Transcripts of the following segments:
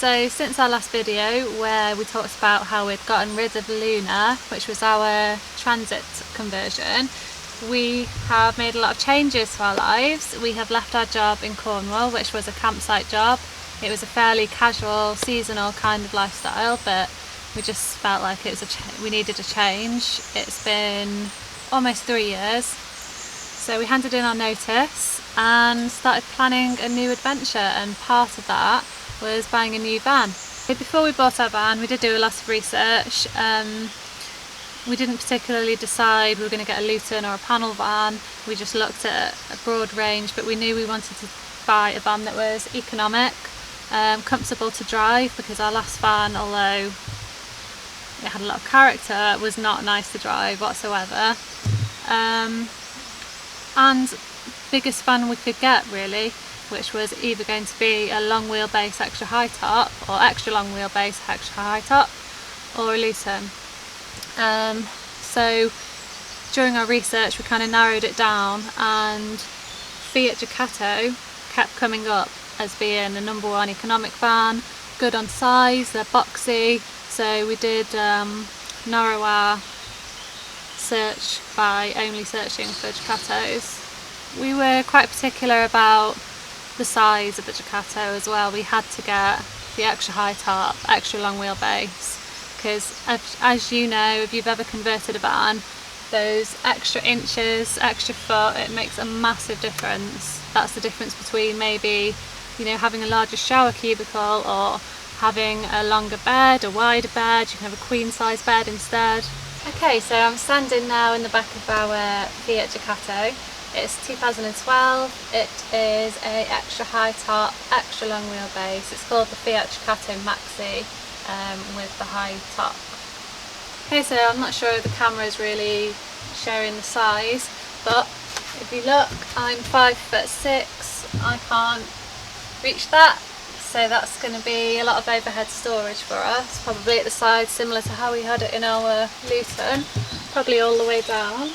So since our last video where we talked about how we'd gotten rid of Luna, which was our transit conversion, we have made a lot of changes to our lives. We have left our job in Cornwall, which was a campsite job. It was a fairly casual, seasonal kind of lifestyle, but we just felt like it was we needed a change. It's been almost 3 years. So we handed in our notice and started planning a new adventure, and part of that was buying a new van. Before we bought our van, we did do a lot of research. We didn't particularly decide we were going to get a Luton or a panel van. We just looked at a broad range, but we knew we wanted to buy a van that was economic, comfortable to drive, because our last van, although it had a lot of character, was not nice to drive whatsoever. And biggest van we could get really, which was either going to be a long wheelbase extra high top, or extra long wheelbase extra high top, or a Luton. So during our research we kind of narrowed it down, and Fiat Ducato kept coming up as being the number one economic van, good on size, they're boxy. So we did narrow our search by only searching for Ducatos. We were quite particular about the size of the Ducato as well. We had to get the extra high top, extra long wheelbase, because as you know, if you've ever converted a van, those extra inches, extra foot, it makes a massive difference. That's the difference between maybe, you know, having a larger shower cubicle or having a longer bed, a wider bed. You can have a queen size bed instead. Okay, so I'm standing now in the back of our Fiat Ducato. It's 2012, it is a extra high top, extra long wheelbase. It's called the Fiat Ducato Maxi with the high top. Okay, so I'm not sure if the camera is really showing the size, but if you look, I'm 5'6", I can't reach that. So that's going to be a lot of overhead storage for us, probably at the side, similar to how we had it in our Luton, probably all the way down.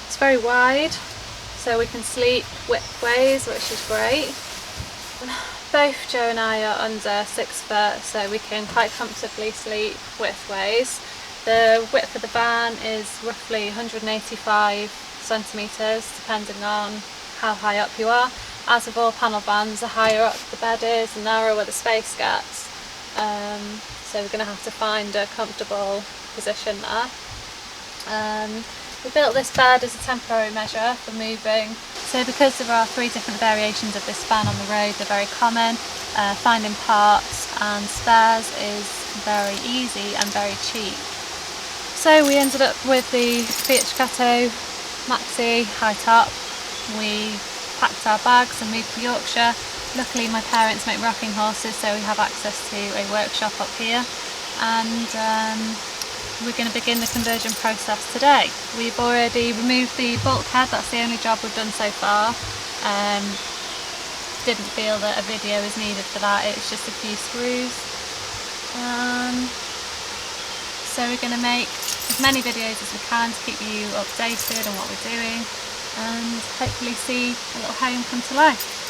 It's very wide, so we can sleep widthways, which is great. Both Joe and I are under 6 foot, so we can quite comfortably sleep widthways. The width of the van is roughly 185 centimetres, depending on how high up you are. As with all panel vans, the higher up the bed is, the narrower the space gets. So we're going to have to find a comfortable position there. We built this bed as a temporary measure for moving. So because there are 3 different variations of this van on the road, they're very common. Finding parts and spares is very easy and very cheap. So we ended up with the Fiat Ducato Maxi high top. We packed our bags and moved to Yorkshire. Luckily my parents make rocking horses, so we have access to a workshop up here, and we're going to begin the conversion process today. We've already removed the bulkhead, that's the only job we've done so far. Didn't feel that a video is needed for that, it's just a few screws. So we're going to make as many videos as we can to keep you updated on what we're doing, and hopefully see a little home come to life.